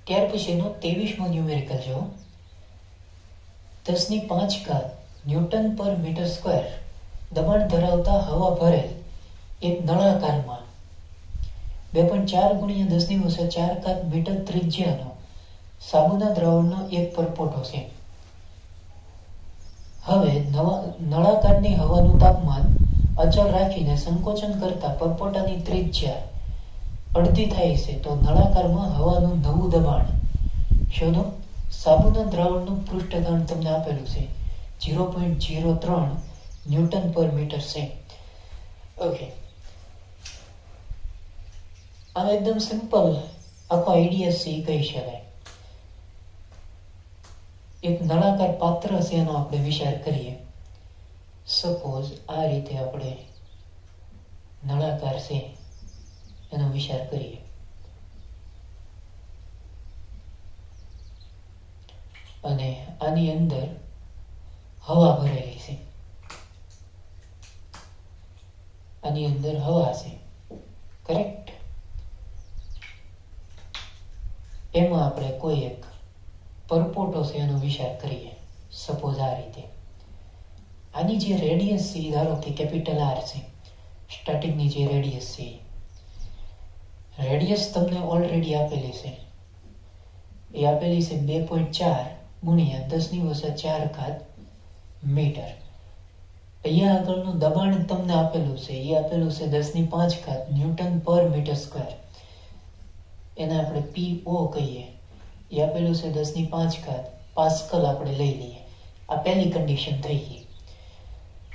ત્યાર પછીનો 23મો ન્યુમેરિકલ જો 10⁵ ન્યૂટન પર મીટર સ્ક્વેર દબાણ ધરાવતા હવા ભરેલ એક નળાકારમાં 2.4 × 10⁴ મીટર ત્રિજ્યાનો સાબુના દ્રાવણનો એક પરપોટો છે. હવે નળાકારની હવાનું તાપમાન અચળ રાખીને સંકોચન કરતા પરપોટાની ત્રિજ્યા અડધી થાય છે, તો નળાકારમાં હવાનું નવું દબાણ શોધો. સાબુના દ્રાવણનું પૃષ્ઠતાણ તમને આપેલું છે 0.03 ન્યૂટન પર મીટર છે. ઓકે, આ એકદમ સિમ્પલ આખો આઈડિયા છે કહી શકાય. એક નળાકાર પાત્ર છે એનો આપણે વિચાર કરીએ. સપોઝ આ રીતે આપણે નળાકાર છે એનો વિચાર કરીએ. અને આની અંદર હવા ભરેલી છે. આની અંદર હવા છે, કરેક્ટ? એમાં આપણે કોઈ એક પરપોટો છે એનો વિચાર કરીએ. સપોઝ આ રીતે આની જે રેડિયસ છે ધારો કે કેપિટલ R છે. સ્ટાર્ટિંગની જે રેડિયસ છે રેડિયસ તમને ઓલરેડી આપેલી છે. એ આપેલી છે 2.4 × 10⁴ મીટર. અહીંયા આગળનું દબાણ તમને આપેલું છે, એ આપેલું છે 10⁵ ન્યૂટન પર મીટર સ્ક્વેર. એને આપણે PO કહીએ. એ આપેલું છે 10⁵ પાસ્કલ આપણે લઈ લઈએ. આ પહેલી કન્ડિશન થઈ ગઈ.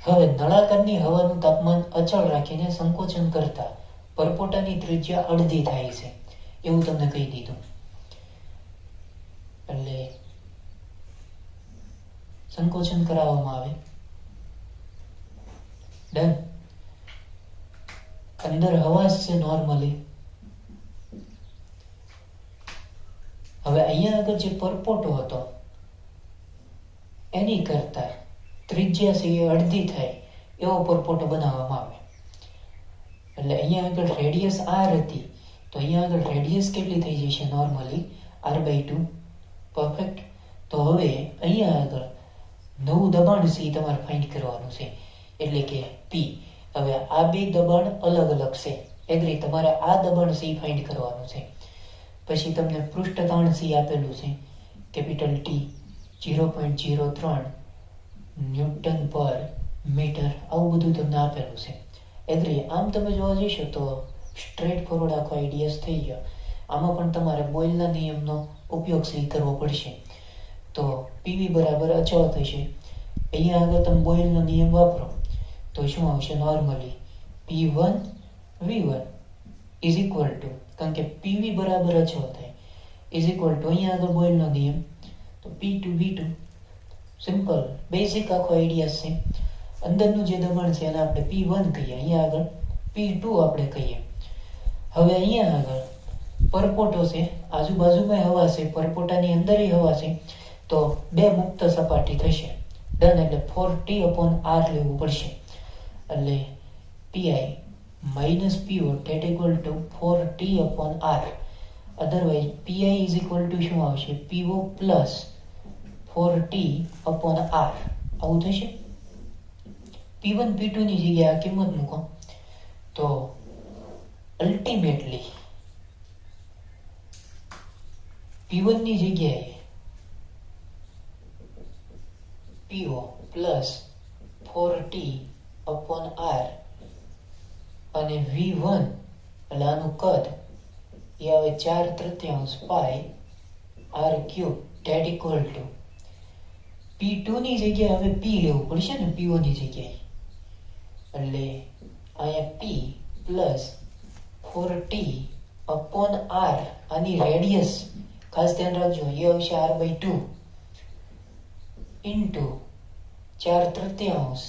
હવે નળાકારની હવાનું તાપમાન અચળ રાખીને સંકોચન કરતા પરપોટાની ત્રિજ્યા અડધી થાય છે એવું તમને કહી દીધું. એટલે સંકોચન કરાવવામાં આવે. ડન. અંદર હવા છે નોર્મલી. હવે અહીંયા આગળ જે પરપોટો હતો એની કરતા ત્રિજ્યા છે એ અડધી થાય એવો પરપોટો બનાવવામાં આવે. એટલે અહીંયા આગળ રેડિયસ R હતી, તો અહીંયા આગળ રેડિયસ કેટલી થઈ જશે નોર્મલી R/2. પરફેક્ટ. તો હવે અહીંયા આગળ નવું દબાણ છે એ તમારે ફાઇન્ડ કરવાનું છે, એટલે કે P. હવે આ બે દબાણ અલગ અલગ છે, એગ્રી? તમારે આ દબાણ છે એ ફાઇન્ડ કરવાનું છે. પછી તમને પૃષ્ઠતાણ C આપેલું છે કેપિટલ T 0.03 ન્યૂટન પર મીટર. આવું બધું તમને આપેલું છે, એગ્રી? આમ તમે જોવા જઈશો તો સ્ટ્રેટ ફોરવર્ડ આખો આઈડિયાસ થઈ ગયો. આમાં પણ તમારે બોયલના નિયમનો ઉપયોગ કરવો પડશે. તો PV બરાબર અચળ થશે. અહીંયા આગળ તમે બોયલનો નિયમ વાપરો તો શું આવશે? Normally P1 V1 is equal two, કારણ કે PV બરાબર અચળ થાય, ઇઝ ઇક્વલ ટુ અહીંયા આગળ બોયલનો નિયમ તો P2 V2. સિમ્પલ બેઝિક આખો આઈડિયા છે. અંદરનું જે દબાણ છે એને આપણે P1 કહીએ, અહીંયા આગળ P2 આપણે કહીએ. હવે અહીંયા આગળ પરપોટો છે, આજુબાજુમાં હવા છે, પરપોટાની અંદર હવા છે, તો બે મુક્ત સપાટી થશે. ડન. એટલે 4T/R લેવું પડશે. એટલે Pi minus PO that equal to 4T/R. Otherwise Pi is equal to શું આવશે? PO plus 4T/R. આવું થશે. P1 P2 ની જગ્યાએ આ કિંમત મૂકો તો અલ્ટિમેટલી P1 ની જગ્યાએ PO plus 4T/R અને V1 એટલે આનું કદ એ આવે 4/3 પાઈ R³ that equal to P2 ની જગ્યાએ હવે P લેવું પડશે ને, PO ની જગ્યાએ. એટલે અહીંયા P plus 4T/R. આની રેડિયસ ખાસ ધ્યાન રાખજો, એ આવશે R/2 ઇન્ટુ 4/3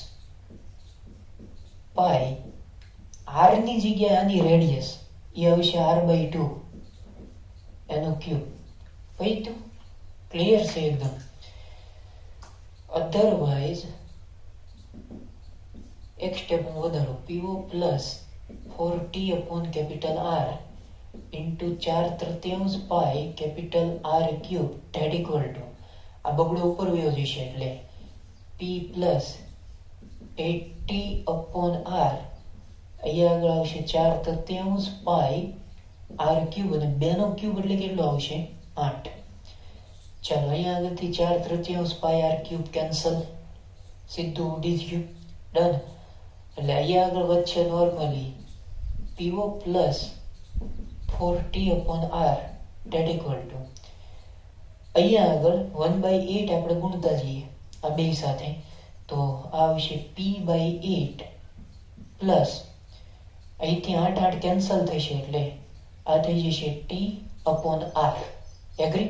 પાઈ R ની જગ્યાએ આની રેડિયસ એ આવશે R/2 એનો ક્યુબ. પૈતું ક્લિયર છે એકદમ? અધરવાઇઝ એક સ્ટેપ હું વધારું, PO plus 4T/R into 4/3 pi capital R cube that equal to આ બગડો ઉપર વયો જશે એટલે P પ્લસ 80/R અહીંયા આગળ આવશે 4/3 પાઈ R ક્યુબ અને 2 નો ક્યુબ એટલે કેટલો આવશે 8. ચાલો અહીંયા આગળથી 4/3 પાઈ R ક્યુબ કેન્સલ, સીધું ઉડી ગયું. ડન. એટલે અહીંયા આગળ વચ્ચે normally PO plus 40/R date equal to અહીંયા આગળ 1/8 આપણે ગુણતા જઈએ આ બે સાથે તો આ આવશે P/8 પ્લસ અહીંથી 8 કેન્સલ થશે એટલે આ થઈ જશે T/R. એગ્રી?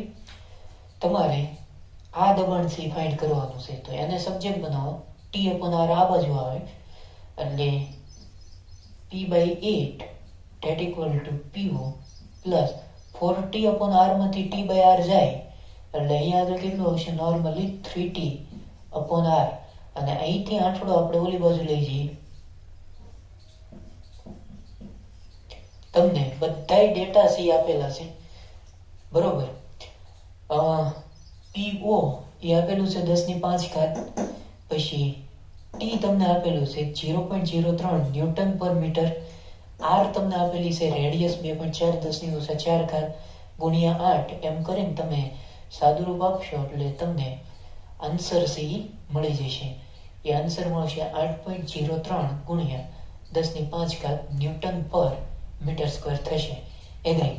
તમારે આ દબાણથી ફાઇન્ડ કરવાનું છે તો એને સબ્જેક્ટ બનાવો. T/R આ બાજુ આવે એટલે P/8 that equal to PO plus 40/R માંથી T/R જાય એટલે અહીંયા આગળ કેટલું આવશે નોર્મલી 3T/R અને અહીંથી આંઠડો આપણે ઓલી બાજુ લઈ જઈએ. તમને બધાય ડેટા સી આપેલા છે બરોબર. PO એ આપેલું છે 10⁵. પછી ટી તમને આપેલું છે 0.03 ન્યૂટન પર મીટર. આર તમને આપેલી છે રેડિયસ 2.4 10⁴ ગુણ્યા 8 એમ કરીને તમે સાદુરૂપ આપશો એટલે તમને આન્સર છે એ મળી જશે. એ આન્સર મળશે 8.03 ગુણ્યા 10⁵ ન્યૂટન પર મીટર સ્ક્વેર થશે. એગ્રી?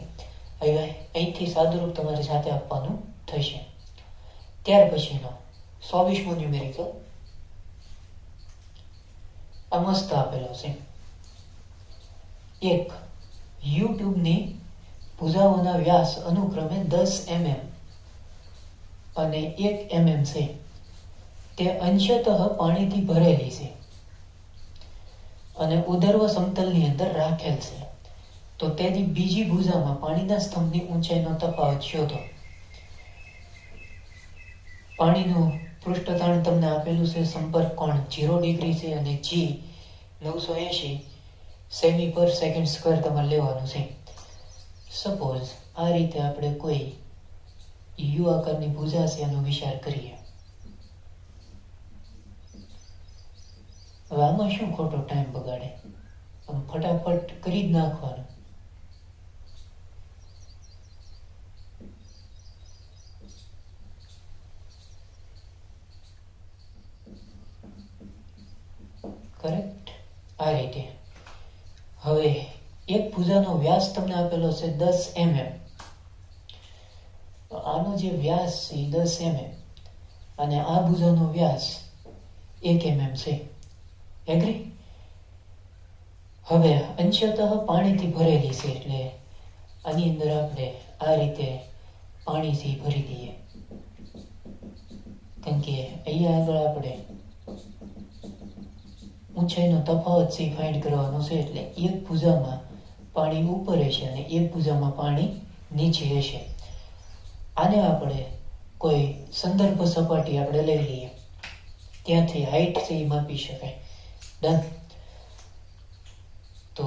હવે અહીંથી સાદુરૂપ તમારે જાતે આપવાનું થશે. ત્યાર પછીનો 24મો ન્યુમેરિકલ આ મસ્ત આપેલો છે. એક યુટ્યુબની ભુજાઓના વ્યાસ અનુક્રમે 10 mm અને 1 mm છે. તે અંશતઃ પાણીથી ભરેલી છે અને ઉદર્વ સમતલની અંદર રાખેલ છે. તો તેની બીજી ભુજામાં પાણીના સ્તંભની ઊંચાઈનો તફાવત શોધો. પાણીનું પૃષ્ઠતાણ તમને આપેલું છે. સંપર્ક કોણ 0 ડિગ્રી છે અને G 980 સેમી પર સેકન્ડ સ્ક્વેર તમારે લેવાનું છે. સપોઝ આ રીતે આપણે કોઈ યુ આકારની ભુજા છે એનો વિચાર કરીએ. હવે આમાં શું ખોટો ટાઈમ બગાડે, આમ ફટાફટ કરી જ નાખવાનું. કરેક્ટ? આ રીતે હવે એક ભુજાનો વ્યાસ તમને આપેલો છે 10 mm. આનો જે વ્યાસ છે 10 mm અને આ ભુજાનો વ્યાસ 1 mm છે. એગ્રી? હવે અંશતઃ પાણીથી ભરેલી છે એટલે આની અંદર આપણે આ રીતે પાણીથી ભરી દઈએ. કારણ કે અહીંયા આગળ આપણે ઊંચાઈનો તફાવત છે ફાઇન્ડ કરવાનો છે એટલે એક ભુજામાં પાણી ઉપર હશે અને એક ભુજામાં પાણી નીચે હશે. આને આપણે કોઈ સંદર્ભ સપાટી આપણે લઈ લઈએ, ત્યાંથી હાઈટ છે એ માપી શકાય. ડન. તો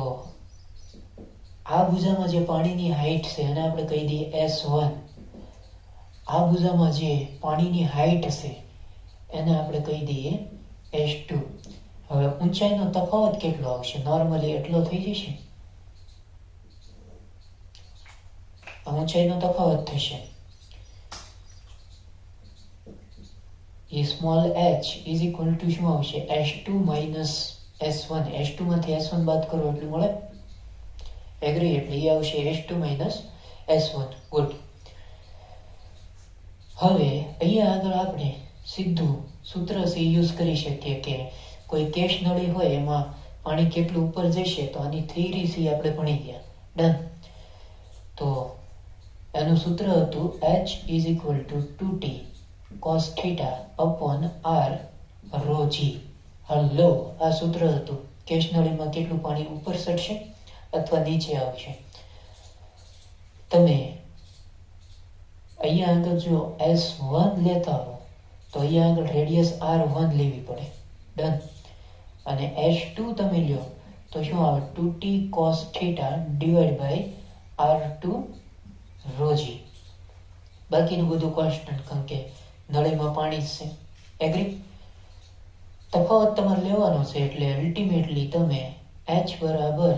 આ ભુજામાં જે પાણીની હાઈટ છે એને આપણે કહી દઈએ S1. આ ભુજામાં જે પાણીની હાઈટ છે એને આપણે કહી દઈએ S2. હવે ઊંચાઈનો તફાવત કેટલો આવશે? નોર્મલી એટલો થઈ જશે. આ ઊંચાઈનો તફાવત થશે. એ small h is equal to શું આવશે? S2 minus S1. S2 માંથી S1 બાદ કરો એટલું મળે. એગ્રી? એટલે એ આવશે S2 માઇનસ S1. ગુડ. હવે અહીંયા આગળ આપણે સીધું સૂત્ર છે યુઝ કરી શકીએ કે કોઈ કેશ નળી હોય એમાં પાણી કેટલું ઉપર જશે તો આની થિયરી થી આપણે ભણી ગયા. ડન. તો એનું સૂત્ર હતું h is equal two 2t cos theta upon r rho g. Hello, આ સૂત્ર હતું. કેશ નળીમાં કેટલું પાણી ઉપર ચડશે અથવા નીચે આવશે. તમે અહીંયા આગળ જો S1 લેતા હો તો અહીંયા આગળ રેડિયસ R1 લેવી પડે. ડન. અને S2 તમે લ્યો તો શું આવે? 2t cos theta divided by R2 ρg. બાકીનું બધું કોન્સ્ટન્ટ, કારણ કે નળીમાં પાણી જ છે. એગ્રી? તફાવત તમારે લેવાનો છે, એટલે અલ્ટિમેટલી તમે H બરાબર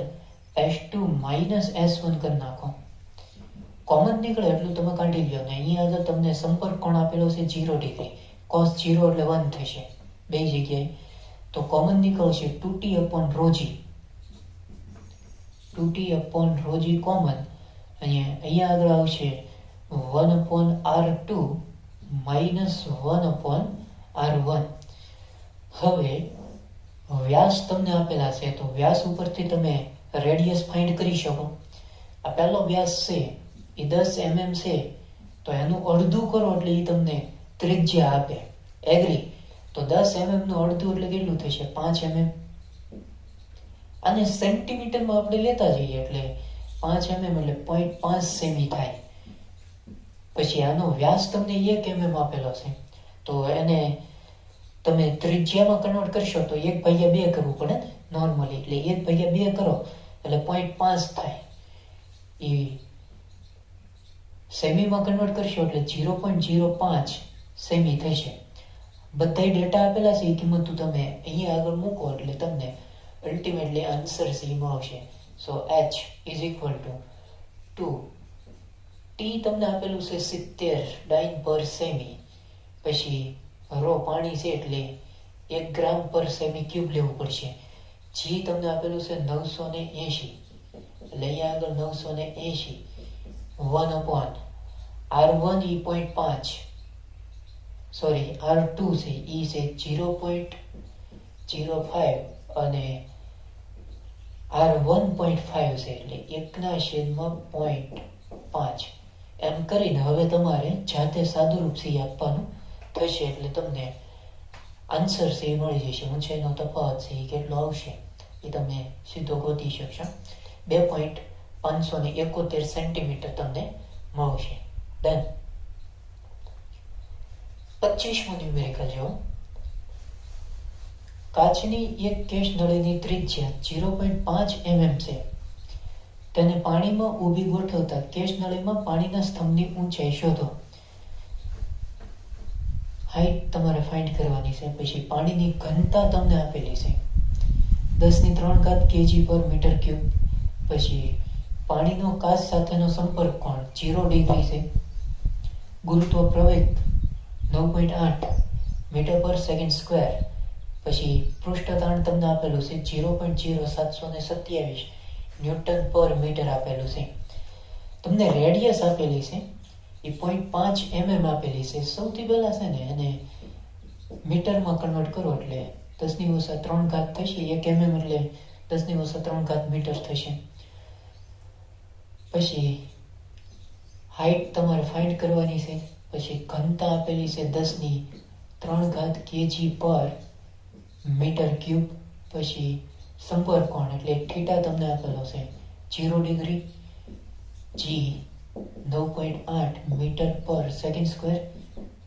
S2 માઇનસ S1 કરી નાખો. કોમન નીકળે એટલું તમે કાઢી લો ને અહીંયા આગળ તમને સંપર્ક કોણ આપેલો છે 0 ડિગ્રી, cos 0 એટલે 1 થશે બે જગ્યાએ, તો કોમન નીકળશે 2t/ρg. 2t/ρg કોમન, અહીંયા આગળ આવશે 1/r2 માઇનસ 1/r1. હવે વ્યાસ તમને આપેલા છે, તો વ્યાસ ઉપરથી તમે રેડિયસ ફાઇન્ડ કરી શકો. આ પહેલો વ્યાસ છે એ 10 mm છે, તો એનું અડધું કરો એટલે એ તમને ત્રિજ્યા આપે. એગ્રી? તો 10 mm નું અડધું એટલે કેટલું થશે? 5 mm. અને સેન્ટીમીટરમાં આપણે લેતા જઈએ એટલે 5 mm એટલે 0.5 સેમી થાય. પછી આનો વ્યાસ તમને 1 mm આપેલો છે, તો એને તમે ત્રિજ્યામાં કન્વર્ટ કરશો તો 1/2 કરવું પડે ને નોર્મલી, એટલે 1/2 કરો એટલે 0.5 થાય. એ સેમીમાં કન્વર્ટ કરશો એટલે 0.05 સેમી થશે. બધા ડેટા આપેલા છે, એ કિંમત તમે અહીંયા આગળ મૂકો એટલે તમને અલ્ટિમેટલી આન્સર સેમ આવશે. સો H is equal two 2. T તમને આપેલું છે 70 ડાઇન પર સેમી. પછી રો પાણી છે એટલે 1 ગ્રામ પર સેમી ક્યુબ લેવું પડશે. G તમને આપેલું છે 980, એટલે અહીંયા આગળ 980 1/R1 e 0.5, સોરી R2 છે e છે 0.05 અને R1 0.5 છે, એટલે 1/0.5 એમ કરીને હવે તમારે જાતે સાદુરૂપ સી આપવાનું થશે, એટલે તમને આન્સર છે મળી જશે. ઊંચાઈનો તફાવત છે એ કેટલો આવશે એ તમે સીધો ગોતી શકશો. 2.571 સેન્ટીમીટર તમને મળશે. ડન. 25મો ન્યુમેરિકલ જો. કાચની એક કેશ નળીની ત્રિજ્યા 0.5 mm છે. તેને પાણીમાં ઊભી ગોઠવતા કેશ નળીમાં પાણીના સ્તંભની ઊંચાઈ શોધો. હાઈટ તમારે ફાઇન્ડ કરવાની છે. પછી પાણીની ઘનતા તમને આપેલી છે 10³ kg/m³. પછી પાણીનો કાચ સાથેનો સંપર્ક કોણ 0 ડિગ્રી છે. ગુરુત્વ પ્રવેગ 9.8 મીટર/સેકન્ડ². પછી પૃષ્ઠતાણ તમને આપેલું છે 0.0727 ન્યૂટન/મીટર આપેલું છે. તમને રેડિયસ આપેલી છે એ 0.5 mm આપેલી છે. સૌથી પહેલા છે ને એને મીટરમાં કન્વર્ટ કરો એટલે 10⁻³ થશે. 1 mm એટલે 10⁻³ મીટર થશે. પછી હાઈટ તમારે ફાઇન્ડ કરવાની છે. પછી ઘનતા આપેલી છે 10⁻³ kg/m³. પછી સંપર્ક કોણ એટલે થીટા તમને આપેલો છે 0 ડિગ્રી. G 9.8 મીટર/સેકન્ડ².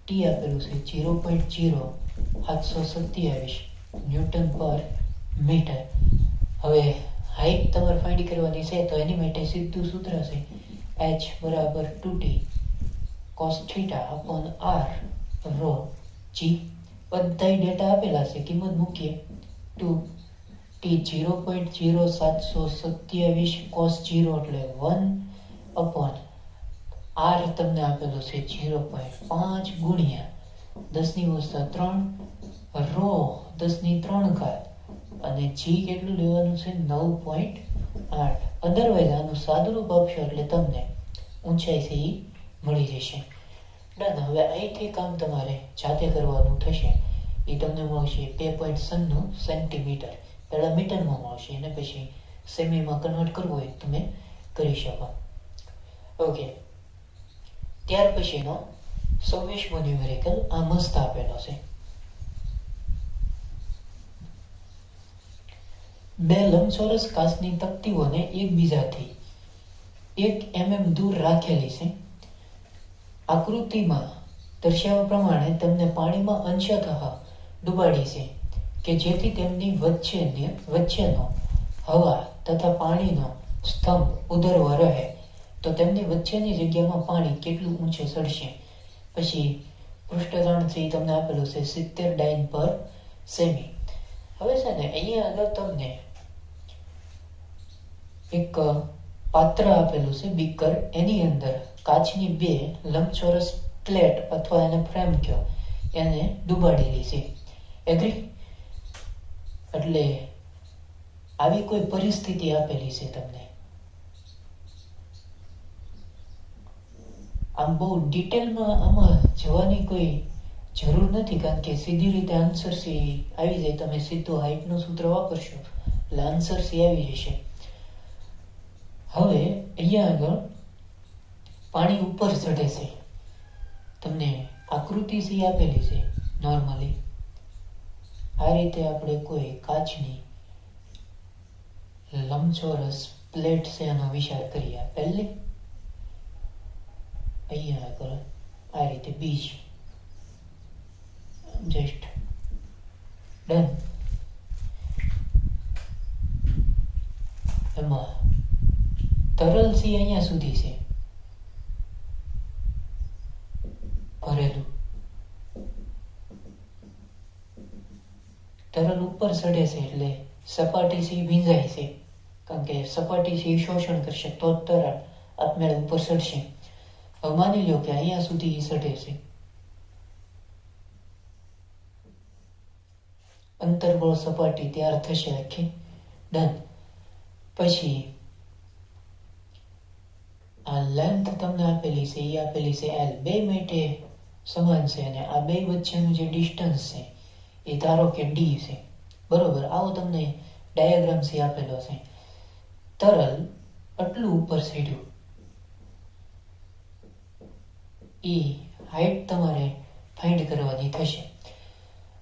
T આપેલું છે 0.0727 ન્યૂટન/મીટર. હવે હાઈટ તમારે ફાઇન્ડ કરવાની છે, તો એની માટે સીધું સૂત્ર છે H બરાબર 2t cos θ r rho g. બધા ડેટા આપેલા છે, કિંમત મૂકીએ. 2t 0.0727 cos 0 એટલે 1/r તમને આપેલું છે 0.5 ગુણ્યા 10⁻³ રો 10⁻³ અને g કેટલું લેવાનું છે 9.8. અધરવાઇઝ આનું સાદુરૂપ આપશો એટલે તમને ઊંચાઈ છે એ મળી જશે. ડન. હવે અહીંથી કામ તમારે જાતે કરવાનું થશે. એ તમને મળશે 2.96 સેન્ટીમીટર. પહેલા મીટરમાં મળશે અને પછી સેમીમાં કન્વર્ટ કરવું હોય તમે કરી શકો. ઓકે. ત્યાર પછીનો 26મો ન્યુમેરિકલ આ મસ્ત આપેલો છે. બે લંબચોરસ કાચની તકતીઓને એકબીજાથી 1 mm દૂર રાખેલી છે. આકૃતિમાં દર્શાવ્યા પ્રમાણે તેમને પાણીમાં અંશતઃ ડુબાડી છે કે જેથી તેમની વચ્ચેનો હવા તથા પાણીનો સ્તંભ ઉધર્વ રહે. તો તેમની વચ્ચેની જગ્યામાં પાણી કેટલું ઊંચે ચડશે. પછી પૃષ્ઠતાણ છે તમને આપેલું છે 70 ડાઇન પર સેમી. હવે છે ને અહીંયા આગળ તમને એક પાત્ર આપેલું છે બીકર, એની અંદર કાચની 2 લંબચોરસ પ્લેટ અથવા એને ફ્રેમ કહો, એને ડુબાડેલી છે. એગ્રી? એટલે આવી કોઈ પરિસ્થિતિ આપેલી છે તમને. આમ બહુ ડિટેલમાં આમાં જવાની કોઈ જરૂર નથી, કારણ કે સીધી રીતે આન્સર સી આવી જાય. તમે સીધું હાઇટનું સૂત્ર વાપરશો એટલે આન્સર સી આવી જશે. હવે અહીંયા આગળ પાણી ઉપર ચડે છે, તમને આકૃતિ સી આપેલી છે. નોર્મલી આ રીતે આપણે કોઈ કાચની લંબચોરસ પ્લેટ છે એનો વિચાર કરીએ. પહેલી અહીંયા આગળ આ રીતે બીજી, જસ્ટ ડન. એમાં તરલ સી અહીંયા સુધી છે ભરેલું. તરલ ઉપર ચડે છે એટલે સપાટી સી ભીંજાય છે, કારણ કે સપાટી સી શોષણ કરશે તો જ તરલ આપમેળે ઉપર ચડશે. હવે માની લો કે અહીંયા સુધી ચડે છે, અંતર્ગોળ સપાટી તૈયાર થશે આખી. ડન. પછી આ લેન્થ તમને આપેલી છે એ આપેલી છે L. બે માટે સમાન છે અને આ બે વચ્ચેનું જે ડિસ્ટન્સ છે એ ધારો કે D છે. બરોબર. આવો તમને ડાયાગ્રામ છે આપેલો છે. તરલ આટલું ઉપર ચડ્યું, એ હાઈટ તમારે ફાઇન્ડ કરવાની થશે.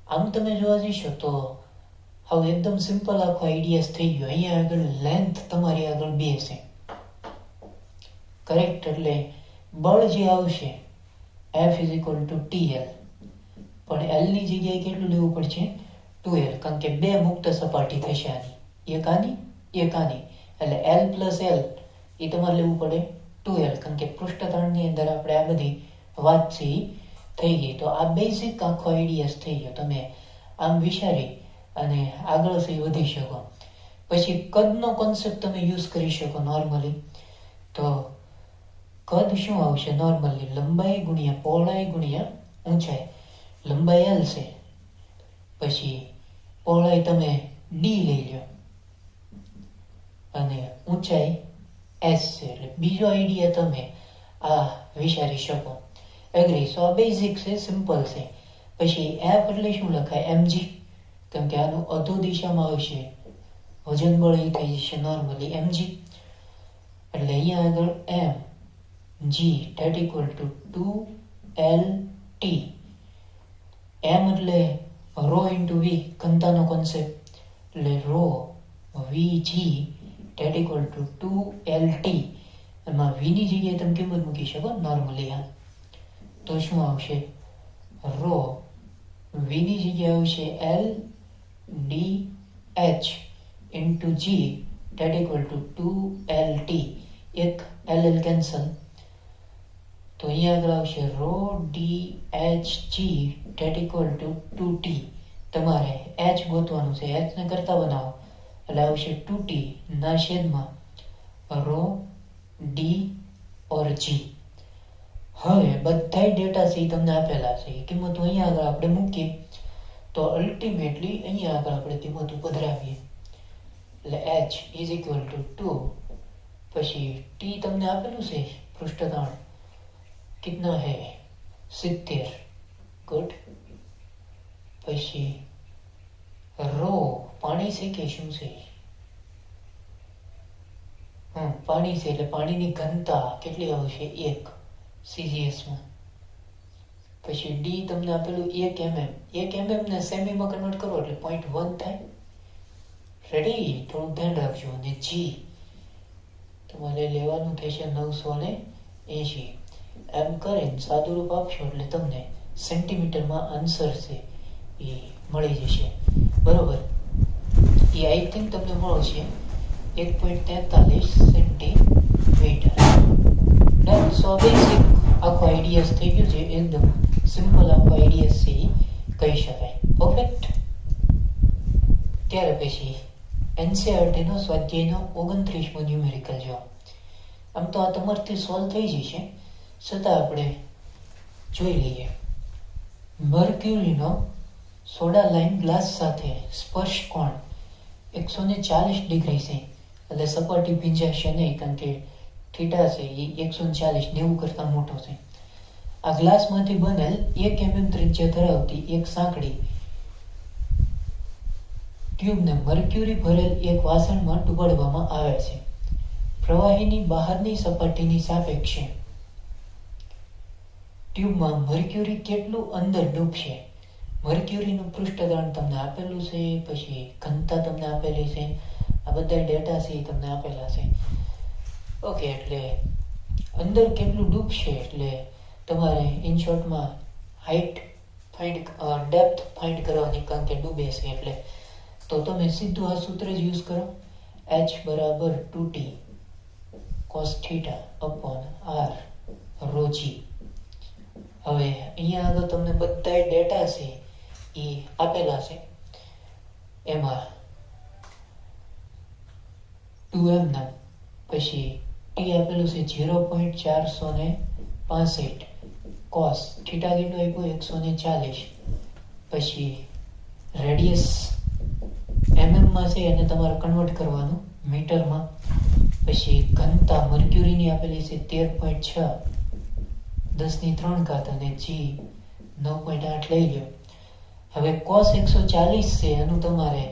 આમ તમે જોવા જઈશો તો હવે એકદમ સિમ્પલ આખો આઈડિયા થઈ ગયો. અહીંયા આગળ લેન્થ તમારી આગળ 2 છે, કરેક્ટ? એટલે બળ જે આવશે F = TL, પણ L ની જગ્યાએ કેટલું લેવું પડશે? 2L, કારણ કે 2 મુક્ત સપાટી થશે આની, એક આની એક આની, એટલે L + L એ તમારે લેવું પડે 2L, કારણ કે પૃષ્ઠતાણની અંદર આપણે આ બધી વાત છે થઈ ગઈ. તો આ બેઝિક આખો આઈડિયા થઈ ગયો. તમે આમ વિચારી અને આગળ થી વધી શકો. પછી કદનો કોન્સેપ્ટ તમે યુઝ કરી શકો નોર્મલી. તો કદ શું આવશે? નોર્મલી લંબાઈ ગુણ્યા પહોળાઈ ગુણ્યા ઊંચાઈ. લંબાઈ L છે, પછી પહોળાઈ તમે D લઈ લો અને ઊંચાઈ S છે. એટલે બીજો આઈડિયા તમે આ વિચારી શકો. એગ્રી? સો આ બેઝિક છે, સિમ્પલ છે. પછી F એટલે શું લખાય? mg, કેમ કે આનું અધો દિશામાં આવશે, વજન બળ એ થઈ જશે નોર્મલી mg. એટલે અહીંયા આગળ mg = 2LT. m એટલે ρ × v, ઘનતાનો કોન્સેપ્ટ, એટલે ρVg = 2LT. એમાં v ની જગ્યાએ તમે કિંમત મૂકી શકો નોર્મલી. આ તો શું આવશે? ρ v ની જગ્યાએ આવશે LDH × g = 2LT. એક LL કેન્સલ, તો અહીંયા આગળ આવશે ρDHg = 2T. તમારે h ગોતવાનું છે, h ને કરતા બનાવો એટલે આવશે 2T ના છેદમાં ρD or g. હવે બધા ડેટા છે તમને આપેલા છે, કિંમતો અહીંયા આગળ આપણે મૂકીએ તો અલ્ટિમેટલી અહીંયા આગળ આપણે કિંમતો પધરાવીએ. એટલે h = 2, પછી t તમને આપેલું છે પૃષ્ઠતાણ कितना है 70. गुड. પછી રો પાણી છે કે શું છે? પાણી છે, એટલે પાણીની ઘનતા કેટલી આવશે? 1 CGS માં. પછી D તમને આપેલું 1 mm. 1 mm ને સેમીમાં કન્વર્ટ કરો એટલે 0.1 થાય. રેડી? થોડું ધ્યાન રાખજો. અને G તમારે લેવાનું થશે 980. એમ કરીને સાદું રૂપ આપશો એટલે તમને સેન્ટીમીટરમાં આન્સર છે એ મળી જશે. બરોબર? એ આઈ થિંક તમને મળશે 1.43 સેન્ટીમીટર. મીટર. ડન. સો બેસિક આખો આઈડીએસ થઈ ગયું છે, એકદમ સિમ્પલ આખો આઈડીએસ છે કહી શકાય. પરફેક્ટ. ત્યાર પછી એનસીઆરટીનો સ્વાધ્યાયનો 29મો ન્યુમેરિકલ જો. આમ તો આ તમારથી સોલ્વ થઈ જશે, છતાં આપણે જોઈ લઈએ. મર્ક્યુરીનો સોડા લાઇન ગ્લાસ સાથે સ્પર્શ કોણ 140 ડિગ્રી છે, એટલે સપાટી ભીંજાશે નહીં, કારણ કે થીટા છે એ 140 90 કરતાં મોટો છે. આ ગ્લાસમાંથી બનેલ 1 mm ત્રિજ્યા ધરાવતી એક સાંકડી ટ્યુબને મર્ક્યુરી ભરેલ એક વાસણમાં ડુબાડવામાં આવે છે. પ્રવાહીની બહારની સપાટીની સાપેક્ષે ટ્યુબમાં મર્ક્યુરી કેટલું અંદર ડૂબશે? મર્ક્યુરીનું પૃષ્ઠતાણ તમને આપેલું છે, પછી ઘનતા તમને આપેલી છે, આ બધા ડેટા છે એ તમને આપેલા છે. ઓકે, એટલે અંદર કેટલું ડૂબશે એટલે તમારે ઇન શોર્ટમાં હાઇટ ડેપ્થ ફાઇન્ડ કરવાની, કારણ કે ડૂબે છે એટલે. તો તમે સીધું આ સૂત્ર જ યુઝ કરો, h બરાબર 2t cos theta upon r rho g. હવે અહીંયા આગળ તમને બધા ડેટા છે એ આપેલા છે, એમાં 2m ના પછી t આપેલું છે 0.465 cos થીટા કેટલું આપ્યું 140, પછી રેડિયસ mm માં છે અને તમારે કન્વર્ટ કરવાનું મીટરમાં, પછી ઘનતા મર્ક્યુરીની આપેલી છે 13.6 10⁻³ અને g 9.8 લઈ લો. હવે cos 140 છે એનું તમારે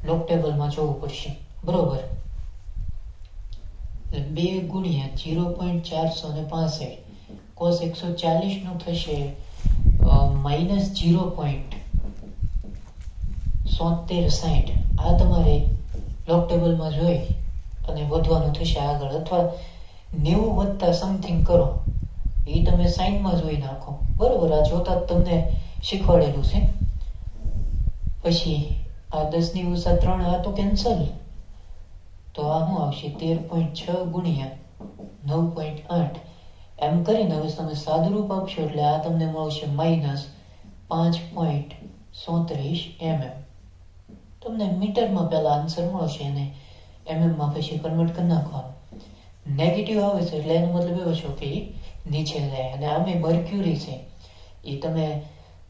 લોગ ટેબલમાં જોવું પડશે, બરોબર. 2 ગુણ્યા 0.465 cos 140 નું થશે -0.7360. આ તમારે લોગ ટેબલમાં જોઈ અને વધવાનું થશે આગળ, અથવા 90 + સમથિંગ કરો એ તમે સાઈનમાં જોઈ નાખો, બરોબર. આ જોતા તમને શીખવાડેલું છે. પછી આ 10⁻³ આ તો કેન્સલ, તો આ શું આવશે 13.6 ગુણ્યા 9.8 એમ કરીને હવે તમે સાદુરૂપ આપશો એટલે આ તમને મળશે -5.37 mm. તમને મીટરમાં પહેલા આન્સર મળશે અને mm માં પછી કન્વર્ટ કરી નાખવાનું. નેગેટિવ આવે છે એટલે એનો મતલબ એવો છે કે નીચે જાય. અને આમે મર્ક્યુરી છે એ તમે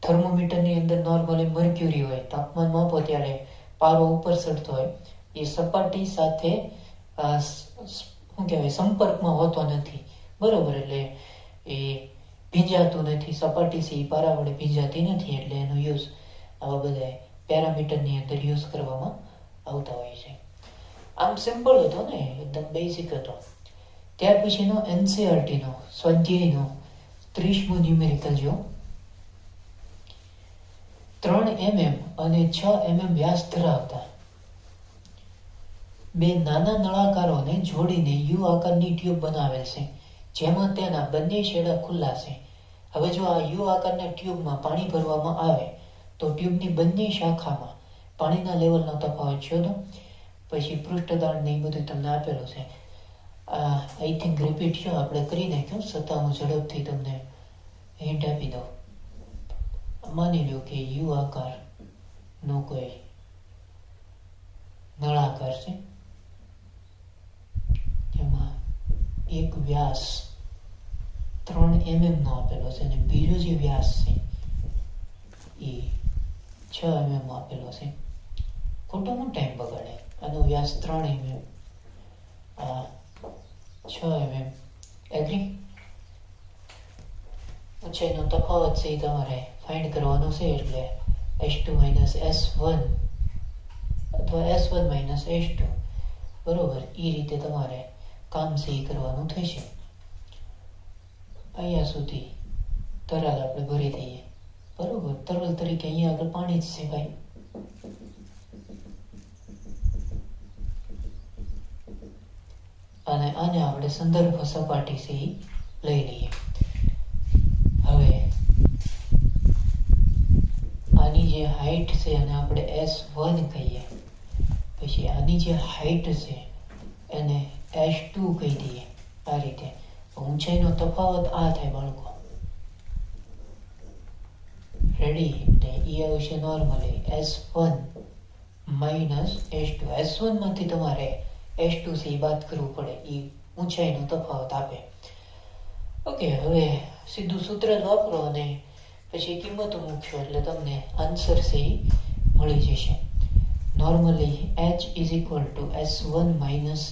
થર્મોમીટરની અંદર નોર્મલી મર્ક્યુરી હોય, તાપમાન માપો ત્યારે પારો ઉપર ચડતો હોય, એ સપાટી સાથે શું કહેવાય સંપર્કમાં હોતો નથી, બરોબર. એટલે એ ભીંજાતું નથી, સપાટી છે એ પારા વડે ભીંજાતી નથી, એટલે એનો યુઝ આવા બધા પેરામીટરની અંદર યુઝ કરવામાં આવતા હોય છે. આમ સિમ્પલ હતો ને, એકદમ બેઝિક હતો. ત્યાર પછીનો એનસીઆરટીનો સ્વાધ્યાયનો 30મો ન્યુમેરિકલ જો. 3 mm અને 6 mm વ્યાસ ધરાવતા બે નાના નળાકારોને જોડીને યુ આકારની ટ્યુબ બનાવેલ છે, જેમાં તેના બંને છેડા ખુલ્લા છે. હવે જો આ યુ આકારના ટ્યુબમાં પાણી ભરવામાં આવે તો ટ્યુબની બંને શાખામાં પાણીના લેવલનો તફાવત શોધો. પછી પૃષ્ઠતાણ ને એ બધું તમને આપેલું છે. આઈ થિંક રિપીટ છે, આપણે કરી નાખ્યું, છતાં હું ઝડપથી તમને હિન્ટ આપી દઉં. માની લો કે યુ આકાર નો કોઈ નળાકાર છે, જેમાં એક વ્યાસ 3 mm નો આપેલો છે અને બીજો જે વ્યાસ છે એ 6 mm આપેલો છે. ખોટો નો ટાઈમ બગાડે, આનો વ્યાસ 3 mm, આ 6 mm. એગ્રી? અચ્છા, એનો તફાવત છે એ તમારે ફાઇન્ડ કરવાનો છે, એટલે S2 - S1 અથવા S1 - S2, બરોબર. એ રીતે તમારે કામ છે એ કરવાનું થશે. અહીંયા સુધી તરલ આપણે ભરી દઈએ, બરોબર. તરલ તરીકે અહીંયા આગળ પાણી જ છે ભાઈ. અને આને આપણે સંદર્ભ સપાટી છે એ લઈ લઈએ. હવે આની જે હાઈટ છે અને આપણે S1 કહીએ, પછી આની જે હાઈટ છે એને S2 કહી દઈએ, આ રીતે ઊંચાઈનો તફાવત આ થાય બાળકો. રેડી? ને એ આવશે normally S1 minus S2. S1 માંથી તમારે S2 થી બાદ કરવું પડે, એ ઊંચાઈનો તફાવત આપે. ઓકે, હવે સીધું સૂત્ર જ વાપરો અને પછી કિંમતો મૂકશો એટલે તમને આન્સર છે એ મળી જશે. Normally H is equal two S1 minus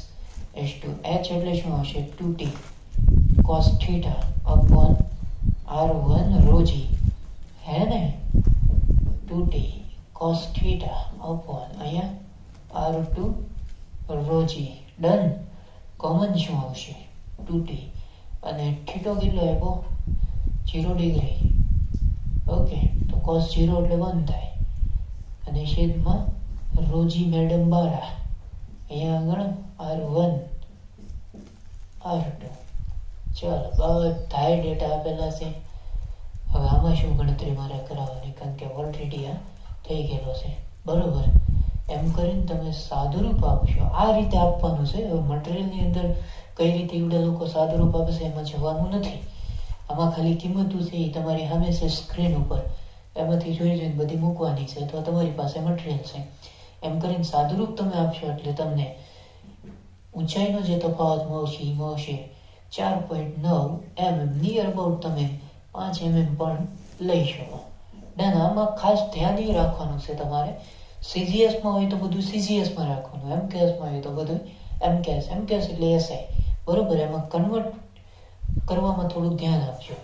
S2. H એટલે શું આવશે? 2t cos theta upon R1 રોજી, હે ને? 2t cos થીટા અપોન અહીંયા R2 રોજી. ડન. કોમન શું આવશે? 2t અને થીટો કેટલો આપ્યો? 0 ડિગ્રી. ઓકે, તો cos 0 એટલે 1 થાય અને છેદમાં રોજી મેડમ 12, અહીંયા આગળ R1 R2. ચાલો, બધા ડેટા આપેલા છે. હવે આમાં શું ગણતરી મારે કરાવવાની, કારણ કે ઓલરેડી આ થઈ ગયેલો છે. બરોબર? એમ કરીને તમે સાદુરૂપ આપશો. આ રીતે આપવાનું છે. હવે મટીરિયલની અંદર કઈ રીતે એવડા લોકો સાદુરૂપ આપશે એમાં જવાનું નથી. આમાં ખાલી કિંમતો છે એ તમારી સામે છે સ્ક્રીન ઉપર, એમાંથી જોઈને બધી મૂકવાની છે, અથવા તમારી પાસે મટીરિયલ છે. એમ કરીને સાદુરૂપ તમે આપશો એટલે તમને ઊંચાઈનો જે તફાવત મળશે એ મળશે 4.9 mm. નિયર અબાઉટ તમે 5 mm પણ લઈ શકો. ડન. આમાં ખાસ ધ્યાન એ રાખવાનું છે તમારે, સીજીએસમાં હોય તો બધું સીજીએસમાં રાખવાનું, એમકેએસમાં હોય તો બધું એમકેએસ. એમકેએસ એટલે એસઆઈ. બરોબર? એમાં કન્વર્ટ કરવામાં થોડું ધ્યાન આપજો.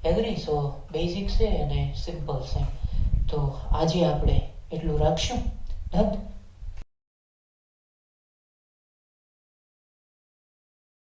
એગ્રી? સો બેઝિક છે અને સિમ્પલ છે. તો આજે આપણે એટલું રાખશું. ડન.